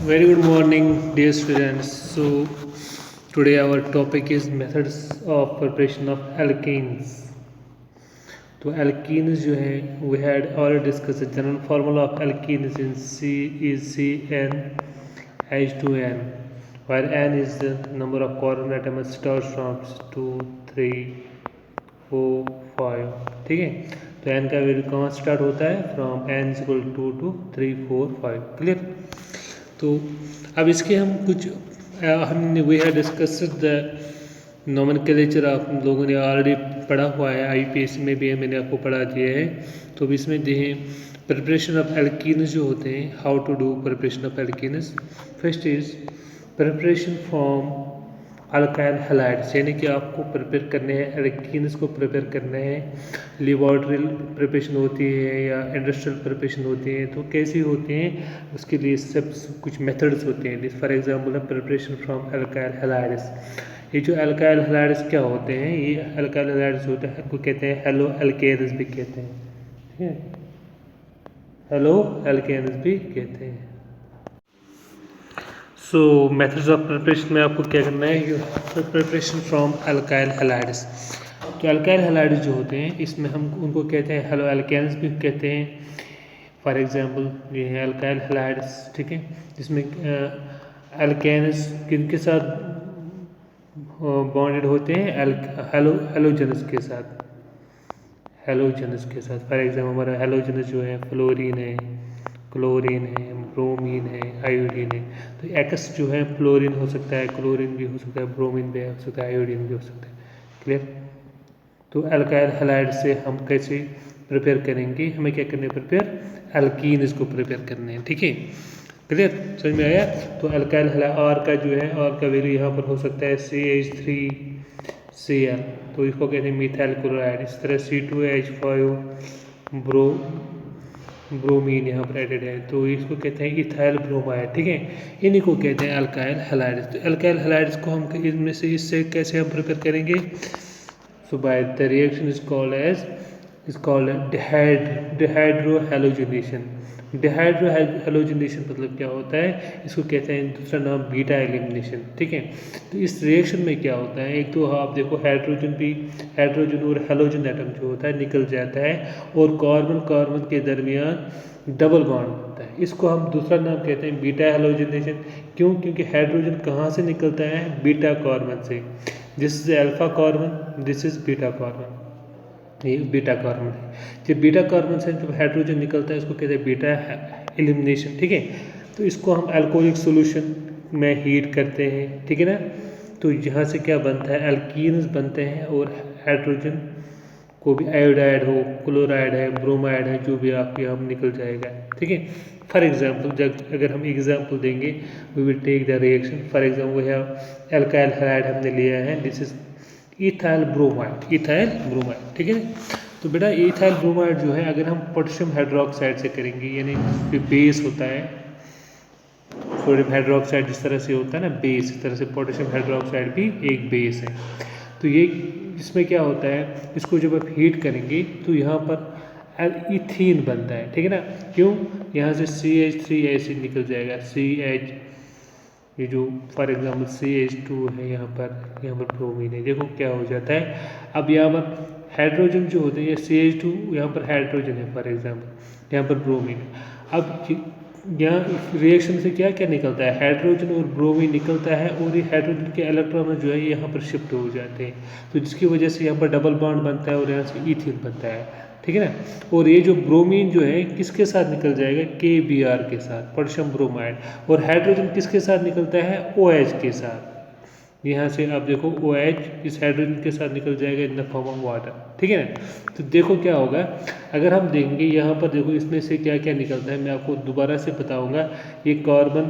Very good morning, dear students. So, today our topic is methods of preparation of alkenes. तो alkenes जो है we had already discussed the general formula of alkenes in C is CnH2n, where n is the number of carbon atoms starts from 2, 3, 4, 5. ठीक है, तो n का value कहाँ start होता है? From n is equal to 3, 4, 5. Clear? तो अब इसके हम कुछ हमने we have discussed the nomenclature आप लोगों ने ऑलरेडी पढ़ा हुआ है, आईपीएस में भी मैंने आपको पढ़ा दिया है. तो अब इसमें देखें प्रिपरेशन ऑफ एल्कीन्स जो होते हैं, how to do preparation of alkenes. First is preparation from alkyl halides, यानी कि आपको प्रिपेयर करने हैं एल्कीन्स को प्रिपेयर करने हैं. लेबॉर्ट्री प्रिपरेशन होती है या इंडस्ट्रियल प्रिपरेशन होती है, तो कैसी होती हैं उसके लिए सब कुछ मेथड्स होते हैं. फॉर एग्जांपल है प्रिपरेशन फ्रॉम अल्काइल हैलाइड्स. ये जो अल्काइल हैलाइड्स क्या होते हैं? ये अल्काइल हैलाइड्स होते हैं को कहते हैं हेलो एल्केन्स भी कहते हैं. ठीक है, हेलो एल्केन्स भी कहते हैं. सो मेथड्स ऑफ प्रिपरेशन में आपको क्या करना है? Preparation from alkyl halides. तो अल्काइल हैलाइड्स जो होते हैं इसमें हम उनको कहते हैं हेलो एल्केन्स भी कहते हैं. फॉर एग्जांपल ये है अल्काइल हैलाइड्स. ठीक है, जिसमें एल्केन्स किनके साथ बॉन्डेड होते हैं? हेलोजनस के साथ. हेलोजनस के साथ फॉर एग्जांपल हमारा हेलोजनस जो है फ्लोरीन है, क्लोरीन है, ब्रोमीन है, आयोडीन है. तो एक्स जो है फ्लोरीन हो सकता है, क्लोरीन भी हो सकता है, ब्रोमीन भी हो सकता है, आयोडीन भी हो सकता है. क्लियर? तो अल्काइल हैलाइड से हम कैसे प्रिपेयर करेंगे? हमें क्या करने प्रिपेयर? एल्कीन इसको प्रिपेयर करने हैं. ठीक है, क्लियर? समझ में आया? तो अल्काइल हैलाइड आर का जो है, आर का वैल्यू यहाँ पर हो सकता है CH3Cl, तो इसको कहते हैं मिथाइल क्लोराइड. इस तरह C2H5 ब्रोमीन यहाँ पर एडेड है, तो इसको कहते हैं इथाइल ब्रोमाइड. ठीक है, इन्हीं को कहते हैं अल्काइल हैलाइड्स. तो अल्काइल हैलाइड्स को हम इनमें से इससे कैसे हम प्रिपेयर करेंगे? So by the reaction is called dehydrohalogenation. Dehydrohalogenation मतलब क्या होता है? इसको कहते हैं दूसरा नाम बीटा एलिमिनेशन. ठीक है, तो इस रिएक्शन में क्या होता है? एक तो आप देखो हाइड्रोजन और हैलोजन एटम जो होता है निकल जाता है और कार्बन के दरमियान डबल बॉन्ड बनता है. इसको हम दूसरा नाम कहते हैं बीटा हैलोजिनेशन. क्यों? क्योंकि हाइड्रोजन कहाँ से निकलता है? बीटा कार्बन से. This is alpha carbon, this is beta carbon. ये बीटा कार्बन है. जब बीटा कार्बन से जब हाइड्रोजन निकलता है इसको कहते हैं बीटा एलिमिनेशन. ठीक है, तो इसको हम अल्कोहलिक सॉल्यूशन में हीट करते हैं. ठीक है ना, तो यहाँ से क्या बनता है? एल्कीन्स बनते हैं और हाइड्रोजन को भी आयोडाइड हो, क्लोराइड है, ब्रोमाइड है, जो भी आपके यहाँ निकल जाएगा. ठीक है, फॉर एग्जाम्पल जब अगर हम एग्जाम्पल देंगे we will take the reaction. For example we have alkyl halide हमने लिया है, दिस इज इथाइल ब्रोमाइड. ठीक है, तो बेटा इथाइल ब्रोमाइड जो है अगर हम पोटेशियम हाइड्रोक्साइड से करेंगे, यानी बेस होता है सोडियम हाइड्रोक्साइड जिस तरह से होता है ना बेस, इस तरह से पोटेशियम हाइड्रोक्साइड भी एक बेस है. तो ये इसमें क्या होता है? इसको जब आप हीट करेंगे तो यहाँ पर इथीन बनता है. ठीक है ना, क्यों? यहाँ से CH3 एसिड निकल जाएगा. CH ये जो फॉर एग्जांपल CH2 है, यहाँ पर ब्रोमीन है. देखो क्या हो जाता है. अब यहाँ पर हाइड्रोजन जो होते हैं, ये CH2 यहाँ पर हाइड्रोजन है, फॉर एग्जांपल यहाँ पर ब्रोमीन है. अब यहाँ रिएक्शन से क्या क्या निकलता है? हाइड्रोजन और ब्रोमीन निकलता है और ये हाइड्रोजन के इलेक्ट्रॉन जो है यहाँ पर शिफ्ट हो जाते हैं, तो जिसकी वजह से यहाँ पर डबल बॉन्ड बनता है और यहाँ से इथीन बनता है. ठीक है ना, और ये जो ब्रोमीन जो है किसके साथ निकल जाएगा? KBr के साथ, पोटेशियम ब्रोमाइड. और हाइड्रोजन किसके साथ निकलता है? OH के साथ. यहाँ से आप देखो OH इस हाइड्रोजन के साथ निकल जाएगा in the form of water. ठीक है ना, तो देखो क्या होगा अगर हम देखेंगे यहाँ पर. देखो इसमें से क्या क्या निकलता है, मैं आपको दोबारा से बताऊँगा. ये कार्बन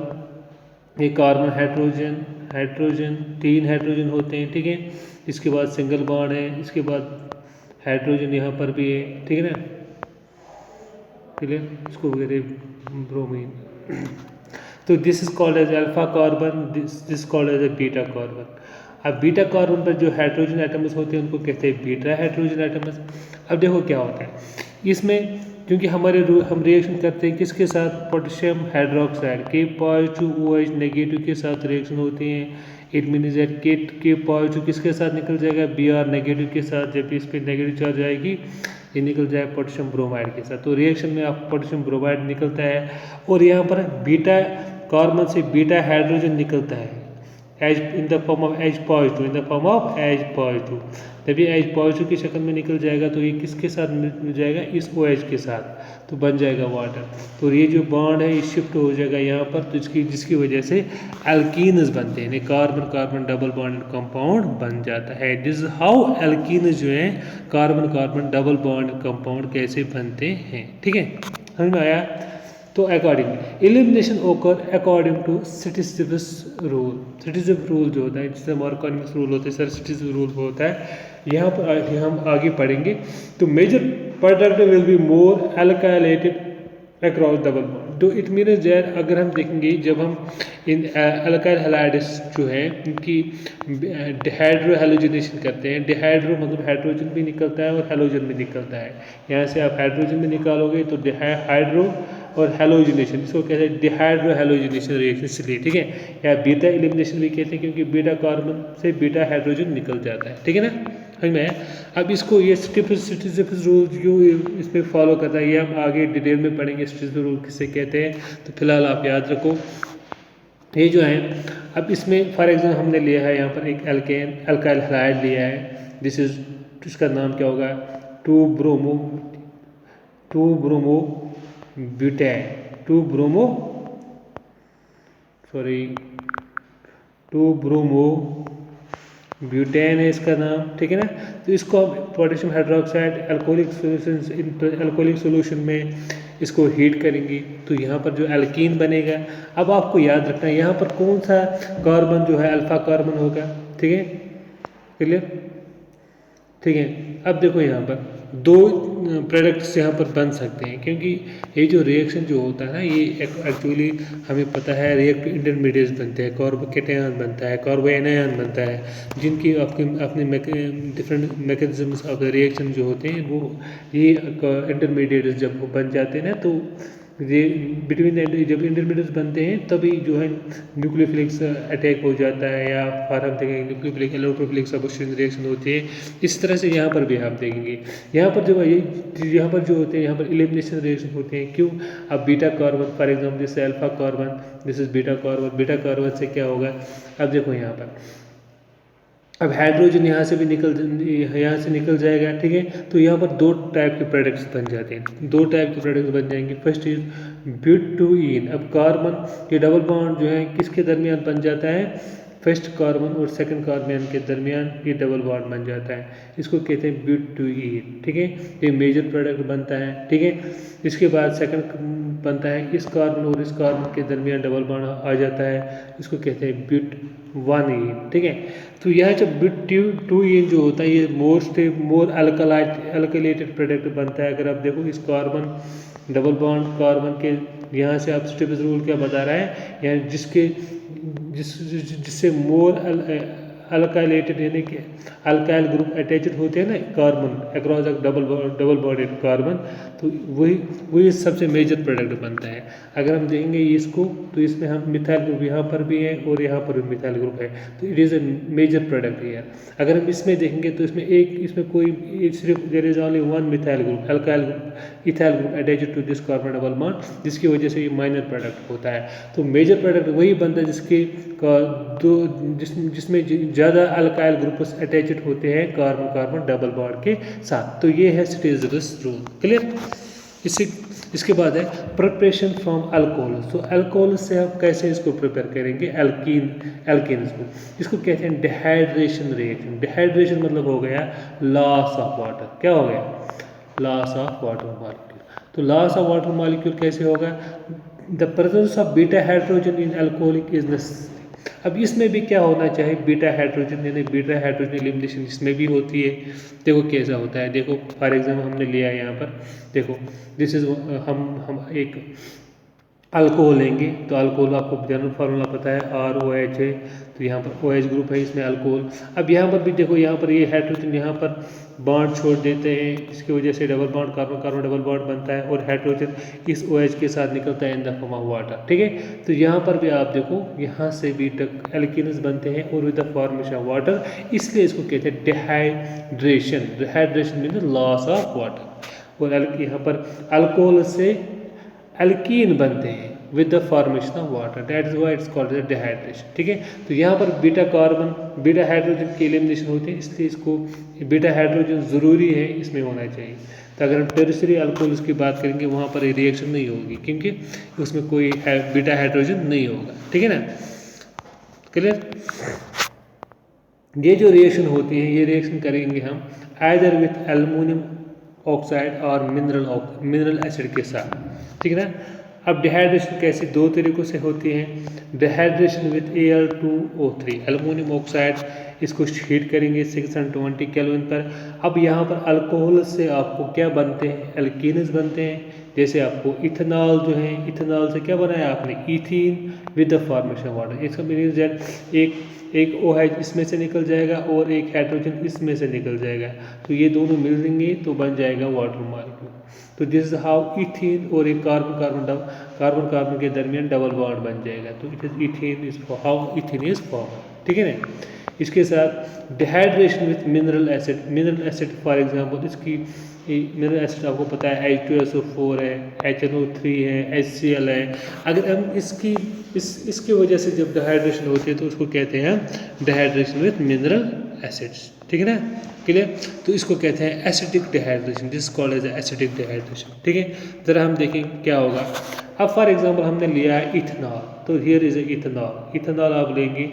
हाइड्रोजन 3 हाइड्रोजन होते हैं. ठीक है, इसके बाद सिंगल बॉन्ड है, इसके बाद हाइड्रोजन यहाँ पर भी है. ठीक है ना, क्लियर? इसको कहते हैं ब्रोमीन. तो this is called as alpha carbon, this called as a beta carbon. अब बीटा कार्बन पर जो हाइड्रोजन एटम्स होते हैं उनको कहते हैं बीटा हाइड्रोजन एटम्स. अब देखो क्या होता है इसमें क्योंकि हम रिएक्शन करते हैं किसके साथ, पोटेशियम हाइड्रोक्साइड के पॉजिटिव OH नेगेटिव के साथ रिएक्शन होती हैं। इट मीन्स दैट के पॉजिटिव किसके साथ निकल जाएगा, Br नेगेटिव के साथ, जब इस पर नेगेटिव चार्ज आएगी ये निकल जाए पोटेशियम ब्रोमाइड के साथ। तो रिएक्शन में आप पोटेशियम ब्रोमाइड निकलता है और यहाँ पर बीटा कार्बन से बीटा हाइड्रोजन निकलता है H in the form of H positive, in the form of H positive. जब ये H पॉजिटिव की शक्ल में निकल जाएगा तो ये किसके साथ मिल जाएगा, इस OH के साथ, तो बन जाएगा वाटर। तो ये जो बॉन्ड है ये शिफ्ट हो जाएगा यहाँ पर, तो जिसकी वजह से एल्कीन्स बनते हैं, carbon carbon double bond compound बन जाता है। दिस हाउ एल्कीन्स जो है carbon carbon double bond compound कैसे बनते हैं। ठीक है, समझ में आया। तो अकॉर्डिंग एलिमिनेशन ओकर अकॉर्डिंग टू सिटिसिफस रूल। सिटिसिफ रूल जो होता है, जिससे मार्कोनिमस रूल होता है, सर सिटिसिफ रूल होता है, यहाँ पर हम आगे पढ़ेंगे। तो major product will be more alkylated across double bond. तो इट मीन्स दैट अगर हम देखेंगे जब हम इन अल्काइल हैलाइड्स जो है इनकी डिहाइड्रो हैलोजिनेशन करते हैं, डिहाइड्रो मतलब हाइड्रोजन भी निकलता है और हैलोजन भी निकलता है। यहाँ से आप हाइड्रोजन भी निकालोगे तो हाइड्रो और हैलोजिनेशन, इसको कहते हैं डिहाइड्रो हैलोजिनेशन रिएक्शन, इसलिए ठीक है। या बीटा एलिमिनेशन भी कहते हैं क्योंकि बीटा कार्बन से बीटा हाइड्रोजन निकल जाता है, ठीक है ना, समझ में। अब इसको ये सिटिसिफस रूल जो इसमें फॉलो करता है ये हम आगे डिटेल में पढ़ेंगे सिटिसिफस रूल किसे कहते हैं। तो फिलहाल आप याद रखो ये जो है, अब इसमें फॉर एग्जाम्पल हमने लिया है यहाँ पर एक अल्काइल हैलाइड लिया है, दिस इज, इसका नाम क्या होगा, 2 ब्रोमो ब्यूटेन है इसका नाम, ठीक है ना। तो इसको हम पोटेशियम हाइड्रोक्साइड अल्कोहलिक सोल्यूशन में इसको हीट करेंगे तो यहाँ पर जो एल्कीन बनेगा। अब आपको याद रखना है यहाँ पर कौन सा कार्बन जो है अल्फा कार्बन होगा, ठीक है, क्लियर, ठीक है। अब देखो यहाँ पर 2 प्रोडक्ट्स यहाँ पर बन सकते हैं, क्योंकि ये जो रिएक्शन जो होता है ना ये एक्चुअली हमें पता है रिएक्टिव इंटरमीडिएट्स बनते हैं, कार्बोकेटायन बनता है, कार्बोएनायन बनता है, जिनकी अपने different mechanisms of the reaction जो होते हैं वो ये इंटरमीडिएट्स जब वो बन जाते हैं ना तो ये बिटवीन जब इंटरमीडिएट्स बनते हैं तभी जो है न्यूक्लियोफिलिक्स अटैक हो जाता है, या फिर हम देखेंगे न्यूक्लियोफिलिक इलेक्ट्रोफिलिक सब्स्टिट्यूशन रिएक्शन होती है। इस तरह से यहाँ पर भी आप देखेंगे यहाँ पर जो यहाँ पर जो होते हैं यहाँ पर एलिमिनेशन रिएक्शन होते हैं। क्यों, अब बीटा कार्बन फॉर एग्जाम्पल जैसे alpha carbon, this is beta carbon से क्या होगा, अब देखो यहाँ पर अब हाइड्रोजन यहाँ से निकल जाएगा, ठीक है। तो यहाँ पर 2 टाइप के प्रोडक्ट्स बन जाते हैं, 2 टाइप के प्रोडक्ट्स बन जाएंगे। First is butane. अब कार्बन ये डबल बॉन्ड जो है किसके दरमियान बन जाता है, फर्स्ट कार्बन और सेकंड कार्बन के दरमियान ये डबल बॉन्ड बन जाता है, इसको कहते हैं ब्यूटेन, ठीक है। ये मेजर प्रोडक्ट बनता है, ठीक है। इसके बाद सेकंड बनता है इस कार्बन और इस कार्बन के दरमियान डबल बॉन्ड आ जाता है, इसको कहते हैं ब्यूटेन, ठीक है। तो यह जब ब्यूटेन जो होता है ये मोर अल्कलाइटेड प्रोडक्ट बनता है। अगर आप देखो इस कार्बन डबल बॉन्ड कार्बन के यहाँ से आप स्टिफिस रूल क्या बता रहा है, यहाँ जिससे मोर अल्काइलेटेड यानी कि अल्काइल ग्रुप अटैच्ड होते हैं ना carbon across double bonded carbon, तो वही सबसे मेजर प्रोडक्ट बनता है। अगर हम देखेंगे इसको तो इसमें हम मिथाइल ग्रुप यहाँ पर भी है और यहाँ पर भी मिथाइल ग्रुप है, तो it is a major product है। अगर हम इसमें देखेंगे तो इसमें कोई सिर्फ there is only 1 methyl group alkyl group ethyl group attached to this carbon double bond, जिसकी वजह से ये माइनर प्रोडक्ट होता है। तो मेजर प्रोडक्ट वही बनता है जिसमें ज़्यादा अल्काइल ग्रुप्स अटैच्ड होते हैं कार्बन कार्बन डबल बॉन्ड के साथ। तो ये है स्टिफिस रूल, क्लियर। इसके बाद है प्रिपरेशन फ्रॉम अल्कोहल। तो अल्कोहल से आप कैसे इसको प्रिपेयर करेंगे, एल्कीन्स को, इसको कहते हैं डिहाइड्रेशन रिएक्शन। डिहाइड्रेशन मतलब हो गया लॉस ऑफ वाटर, क्या हो गया, लॉस ऑफ वाटर मॉलिक्यूल। तो लॉस ऑफ वाटर मॉलिक्यूल कैसे होगा, the presence of beta hydrogen in alcoholic is necessary. अब इसमें भी क्या होना चाहिए, बीटा हाइड्रोजन यानी बीटा हाइड्रोजन एलिमिनेशन इसमें भी होती है। देखो कैसा होता है, देखो फॉर एग्जाम्पल हमने लिया है यहाँ पर, देखो दिस इज हम एक अल्कोहल लेंगे तो अल्कोहल आपको जनरल फार्मूला पता है ROH है, तो यहाँ पर OH ग्रुप है इसमें अल्कोहल। अब यहाँ पर भी देखो, यहाँ पर ये हाइड्रोजन यहाँ पर बॉन्ड छोड़ देते हैं, इसकी वजह से double bond carbon carbon double bond बनता है और हाइड्रोजन इस OH के साथ निकलता है in the form of water. ठीक है, तो यहाँ पर भी आप देखो, यहाँ से भी एल्कीन्स बनते हैं और with the formation of water, इसलिए इसको कहते हैं dehydration. Dehydration mean loss of water. और यहाँ पर अल्कोहल से एल्कीन बनते हैं with the formation of water, that is why it's called as dehydration. ठीक है, तो यहाँ पर बीटा कार्बन बीटा हाइड्रोजन की एलिमिनेशन होती है, इसलिए इसको बीटा हाइड्रोजन ज़रूरी है इसमें होना चाहिए। तो अगर हम टेरिशरी अल्कोहल्स की बात करेंगे वहाँ पर रिएक्शन नहीं होगी, क्योंकि उसमें कोई बीटा हाइड्रोजन नहीं होगा। ठीक है ना, क्लियर। ये जो रिएक्शन होती है, ये रिएक्शन करेंगे हम आइदर विथ एल्युमिनियम ऑक्साइड और मिनरल एसिड के साथ। ठीक है ना। अब डिहाइड्रेशन कैसे, दो तरीक़ों से होती है। Dehydration with Al2O3 aluminium oxide, इसको हीट करेंगे 620 केल्विन पर। अब यहाँ पर अल्कोहल से आपको क्या बनते हैं, एल्कीन्स बनते हैं। जैसे आपको इथेनॉल जो है, इथेनॉल से क्या बनाया आपने, ethene with the formation water. इसका मीनिंग दैट एक OH इसमें से निकल जाएगा और एक हाइड्रोजन इसमें से निकल जाएगा, तो ये दोनों मिल लेंगे तो बन जाएगा वाटर मॉलिक्यूल। तो दिस इज हाउ इथीन और एक कार्बन कार्बन के दरमियान डबल बॉन्ड बन जाएगा, तो it is ethene is how ethene is form. ठीक है ना। इसके साथ dehydration with mineral acid for example, इसकी मिनरल एसिड आपको पता है H2SO4 है, HNO3 है, HCl है। अगर हम इसकी वजह से जब डिहाइड्रेशन होती है तो उसको कहते हैं डिहाइड्रेशन विथ मिनरल एसिड्स। ठीक है ना, क्लियर। तो इसको कहते हैं acidic dehydration, this called as acidic dehydration. ठीक है, ज़रा हम देखें क्या होगा। अब फॉर एग्जांपल हमने लिया है इथेनॉल, तो हियर इज इथेनॉल। इथेनॉल आप लेंगे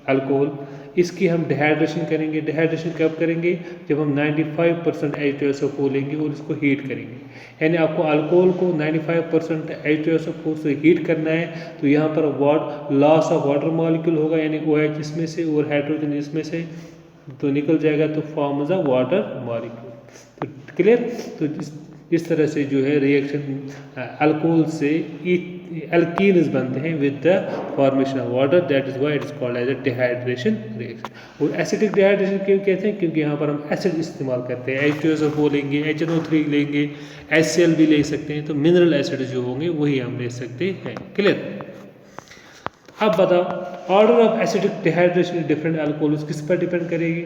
अल्कोहल, इसकी हम डिहाइड्रेशन करेंगे। डिहाइड्रेशन कब करेंगे, जब हम 95% H2SO4 लेंगे और इसको हीट करेंगे। यानी आपको अल्कोहल को 95% H2SO4 से हीट करना है, तो यहाँ पर लॉस ऑफ वाटर मॉलिक्यूल होगा, यानी OH इसमें से और हाइड्रोजन इसमें से तो निकल जाएगा, तो फॉर्म्स अ वाटर मॉलिक्यूल। तो क्लियर। तो इस तरह से जो है रिएक्शन अल्कोहल से एल्कीन्स बनते हैं with the formation of water, that is why it's called as a dehydration reaction. और एसिडिक डिहाइड्रेशन क्यों कहते हैं, क्योंकि यहाँ पर हम एसिड इस्तेमाल करते हैं। H2SO4 लेंगे, HNO3 लेंगे, HCl भी ले सकते हैं, तो मिनरल एसिड जो होंगे वही हम ले सकते हैं। क्लियर। अब बताओ, order of acidic dehydration different alcohols किस पर डिपेंड करेगी।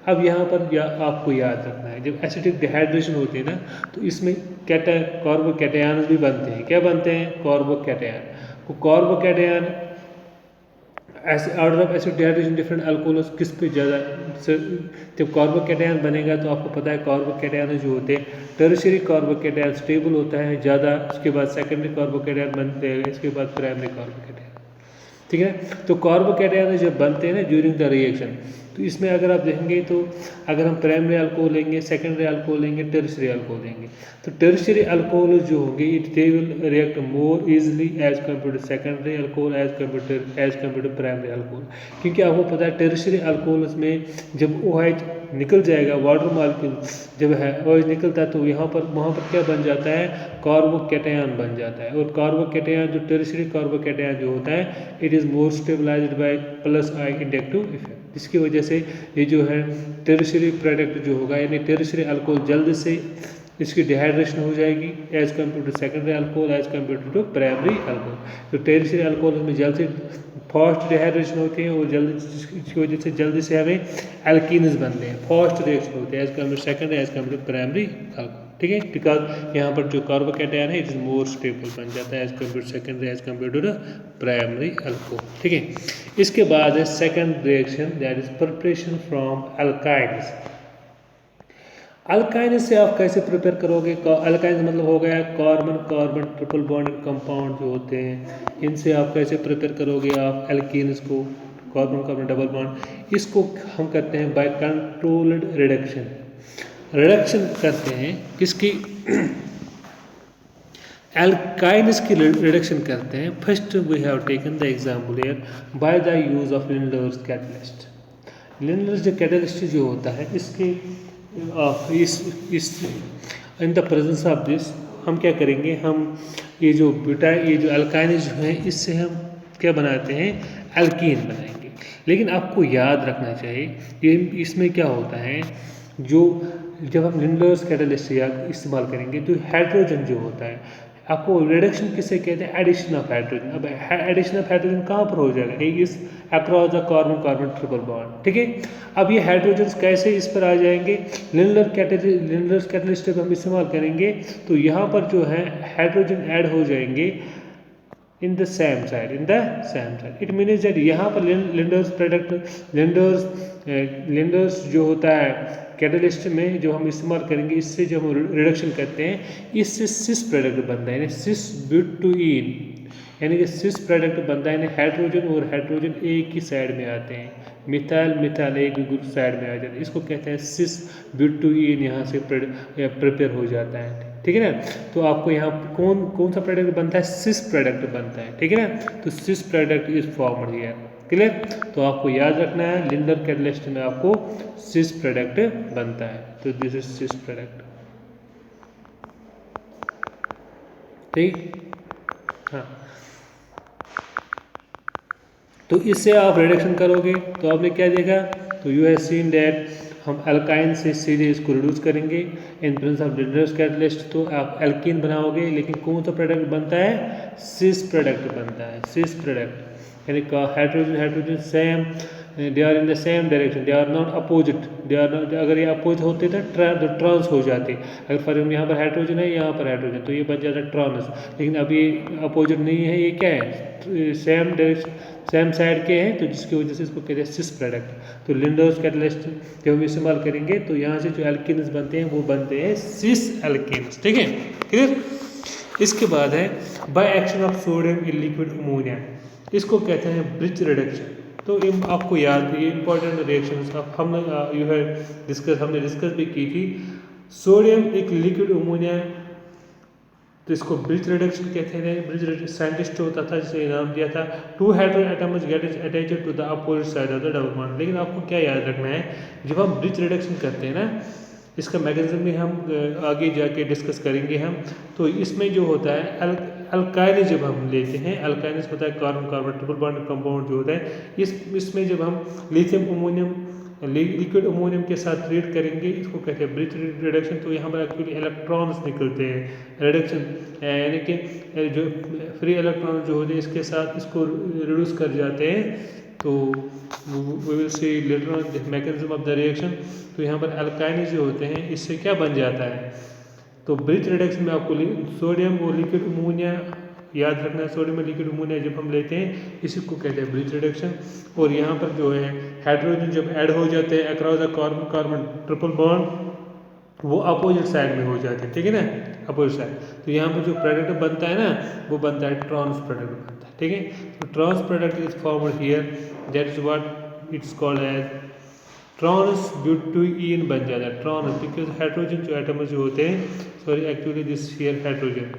अब यहाँ पर आपको याद रखना है, जब एसिडिक डिहाइड्रेशन होती है ना, तो इसमें कार्बोकैटायन भी बनते हैं। क्या बनते हैं, carbocation. Carbocation order of acid dehydration different alcohols किस पे ज़्यादा, जब कार्बोकैटायन बनेगा तो आपको पता है कार्बोकैटायन जो होते हैं, टर्शियरी कार्बोकैटायन स्टेबल होता है ज़्यादा, उसके बाद सेकेंडरी कार्बोकैटायन बनते हैं, इसके बाद प्राइमरी कार्बोकैटायन। ठीक है, तो कार्बोकैटायन जब बनते हैं ना ड्यूरिंग द रिएक्शन, तो इसमें अगर आप देखेंगे तो अगर हम प्राइमरी अल्कोहल लेंगे, सेकेंडरी अल्कोहल लेंगे, टर्शियरी अल्कोहल लेंगे, तो टर्शियरी अल्कोहल जो होंगे they will react more easily as compare to secondary alcohol as compare to primary alcohol. क्योंकि आपको पता है टर्शियरी अल्कोहल्स में जब OH निकल जाएगा, वाटर मॉलिक्यूल जब है OH निकलता है, तो वहाँ पर क्या बन जाता है, कार्बोकैटायन बन जाता है। और कार्बोकैटायन जो टर्शियरी कार्बोकैटायन जो होता है, it is more stabilized by plus I inductive effect. इसकी वजह से ये जो है टर्शियरी प्रोडक्ट जो होगा, यानी टर्शियरी अल्कोहल जल्द से इसकी डिहाइड्रेशन हो जाएगी as compare to secondary alcohol as compare to primary alcohol. तो टर्शियरी अल्कोहल में जल्द से फास्ट डिहाइड्रेशन होती है और इसकी वजह से जल्दी से हमें एल्कीन्स बनते हैं, फास्ट रिएक्शन होते हैं as compare secondary as compare to primary alcohol. ठीक है, बिकॉज यहाँ पर जो कार्बोकैटायन है इट इज मोर स्टेबल बन जाता है as compare secondary as compare to the primary alcohol. ठीक है, इसके बाद है second reaction, that is preparation from alkynes. Alkynes से आप कैसे प्रिपेयर करोगे, अल्काइन्स मतलब हो गया carbon carbon triple bond compound जो होते हैं, इनसे आप कैसे प्रिपेयर करोगे आप एल्कीन्स को, कार्बन कार्बन डबल बॉन्ड। इसको हम करते हैं बाय कंट्रोल्ड रिडक्शन। रिडक्शन करते हैं किसकी, एल्काइन्स की रिडक्शन करते हैं। First we have taken the example here by the use of Lindlar's catalyst. Lindlar's जो कैटलिस्ट जो होता है, इसके इस in the presence of this हम क्या करेंगे, हम ये जो अल्काइन जो हैं इससे हम क्या बनाते हैं, एल्कीन बनाएंगे। लेकिन आपको याद रखना चाहिए ये इसमें क्या होता है, जो जब हम लिंडर्स कैटलिस्ट या इस्तेमाल करेंगे तो हाइड्रोजन जो होता है, आपको रिडक्शन किसे कहते हैं, एडिशन ऑफ हाइड्रोजन। अब एडिशन ऑफ हाइड्रोजन कहाँ पर हो जाएगा, इस across the carbon carbon triple bond, ठीक है। अब ये हाइड्रोजन कैसे इस पर आ जाएंगे, लिंडर्स कैटलिस्ट जब हम इस्तेमाल करेंगे तो यहाँ पर जो है हाइड्रोजन ऐड हो जाएंगे in the same side, it means that यहाँ पर लिंडर्स जो होता है कैटलिस्ट में जो हम इस्तेमाल करेंगे, इससे जो हम रिडक्शन करते हैं इससे सिस प्रोडक्ट बनता है, यानी सिस ब्यूटुईन, यानी कि सिस प्रोडक्ट बनता है, यानी हाइड्रोजन और हाइड्रोजन एक ही साइड में आते हैं, मिथाइल एक ग्रुप साइड में आ जाता है, इसको कहते हैं सिस ब्यूटुईन, यहाँ से प्रिपेयर हो जाता है, ठीक है ना। तो आपको यहाँ कौन सा प्रोडक्ट बनता है, सिस प्रोडक्ट बनता है, ठीक है ना। तो cis product is formed here, clear. तो आपको याद रखना है लिंडर कैटलिस्ट में आपको सिस प्रोडक्ट बनता है, तो दिस इज सिस प्रोडक्ट, ठीक। हाँ, तो इससे आप रिडक्शन करोगे तो आपने क्या देखा, तो यू हैव सीन दैट हम अल्काइन से सीधे इसको रिड्यूस करेंगे इन प्रेजेंस ऑफ लिंडर्स कैटलिस्ट, तो आप एल्कीन बनाओगे, लेकिन कौन सा प्रोडक्ट बनता है, सिस प्रोडक्ट बनता है, सिस प्रोडक्ट, यानी hydrogen same, they are in the same direction, they are not opposite, they are not, अगर ये अपोजिट होते तो ट्रांस हो जाते, अगर फॉर एग्जाम्पल यहाँ पर हाइड्रोजन है यहाँ पर हाइड्रोजन तो ये बन जाता है ट्रांस, लेकिन अभी अपोजिट नहीं है, ये क्या है, सेम डायरेक्शन सेम साइड के हैं, तो जिसकी वजह से इसको कहते हैं सिस प्रोडक्ट। तो लिंडर्स कैटलिस्ट जब हम इस्तेमाल करेंगे तो यहाँ से जो एल्कीन्स बनते हैं वो बनते हैं सिस एल्कीन्स, ठीक है, क्लियर। इसके बाद है by action of sodium in liquid ammonia, इसको कहते हैं ब्रिज रिडक्शन। तो आपको याद, ये इंपॉर्टेंट रिएक्शन हमने डिस्कस भी की थी। सोडियम एक लिक्विड अमोनिया, तो इसको ब्रिज रिडक्शन कहते हैं। ब्रिज साइंटिस्ट होता था जिसे इनाम दिया था, 2 hydrogen atoms get attached to the opposite side of the double bond. लेकिन आपको क्या याद रखना है, जब हम ब्रिज रिडक्शन करते हैं ना, इसका मैकेनिज्म भी हम आगे जाके डिस्कस करेंगे हम। तो इसमें जो होता है अल्काइल जब हम लेते हैं, अल्काइल होता है carbon carbon triple bond compound जो होता है, इसमें जब हम लिथियम अमोनियम लिक्विड अमोनियम के साथ रिएक्ट करेंगे, इसको कहते हैं ब्रिज रिडक्शन। तो यहाँ पर एक्चुअली इलेक्ट्रॉन्स निकलते हैं, रिडक्शन यानी कि जो फ्री इलेक्ट्रॉन जो होते हैं इसके साथ इसको रिड्यूस कर जाते हैं। तो we will see later on the mechanism of the reaction. तो यहाँ पर अल्काइन जो होते हैं इससे क्या बन जाता है, तो ब्रिज रिडक्शन में आपको सोडियम और लिक्विड अमोनिया याद रखना है, सोडियम लिक्विड अमोनिया जब हम लेते हैं इसी को कहते हैं ब्रिज रिडक्शन। और यहाँ पर जो है हाइड्रोजन जब ऐड हो जाते हैं across the carbon carbon triple bond, वो अपोजिट साइड में हो जाते हैं, ठीक है ना, अपोजिट साइड। तो यहाँ पर जो प्रोडक्ट बनता है ना, वो बनता है ट्रांस प्रोडक्ट बनता है, ठीक है। तो trans product is formed here, that is what it's called as trans butyne बन जाता है, ट्रांस, बिकॉज हाइड्रोजन जो एटम जो होते हैं, sorry actually this here hydrogen,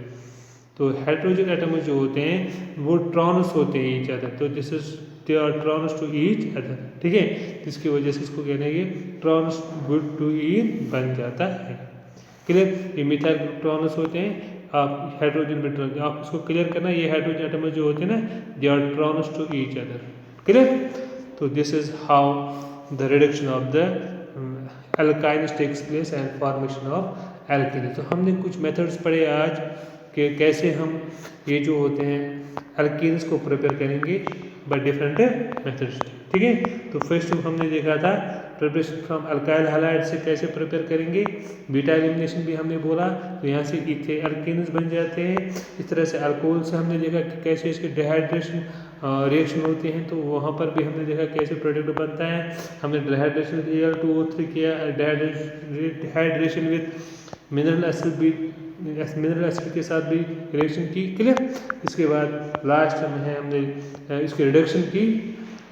तो हाइड्रोजन एटम जो होते हैं वो ट्रांस होते हैं ईच अदर, तो this is they are trans to each other, ठीक है। जिसकी वजह से इसको कहना है ये ट्रांस ब्यूटुईन बन जाता है, क्लियर। ये मिथाइल ग्रुप ट्रांस होते हैं, आप हाइड्रोजन भी ट्रांस, आप इसको क्लियर करना, ये हाइड्रोजन एटम जो होते हैं ना, they are trans to each other, clear. तो this is how the reduction of the alkynes takes place and formation of alkene. तो हमने कुछ मेथड्स पढ़े आज कि कैसे हम ये जो होते हैं एल्कीन्स को प्रिपेयर करेंगे बाय डिफरेंट मेथड्स, ठीक है। तो फर्स्ट हमने देखा था प्रिपरेशन फ्रॉम अल्काइल हैलाइड से कैसे प्रिपेयर करेंगे, बीटा एलिमिनेशन भी हमने बोला, तो यहाँ से इथे एल्कीन्स बन जाते हैं। इस तरह से अल्कोहल से हमने देखा कि कैसे इसके डिहाइड्रेशन रिएक्शन होते हैं, तो वहाँ पर भी हमने देखा कैसे प्रोडक्ट बनता है। हमने डिहाइड्रेशन Al2O3 किया, डिहाइड्रेशन विद मिनरल एसिड भी, मिनरल एसिड के साथ भी रिएक्शन की, क्लियर। इसके बाद लास्ट में है हमने इसकी रिडक्शन की,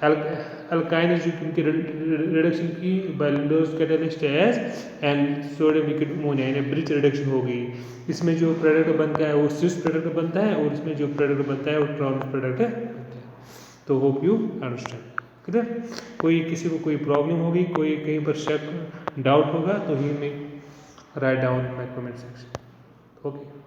अल्काइन की रिडक्शन की by Lindlar's catalyst as and sodium liquid ammonia, यानी ब्रिज रिडक्शन हो गई। इसमें जो प्रोडक्ट बनता है वो सिस प्रोडक्ट बनता है, और इसमें जो प्रोडक्ट बनता है वो ट्रांस प्रोडक्ट बनता है। तो होप यू अंडरस्टैंड, क्लियर। कोई किसी को कोई प्रॉब्लम होगी, कोई कहीं पर शक डाउट होगा तो ही में write down in my comment section, okay.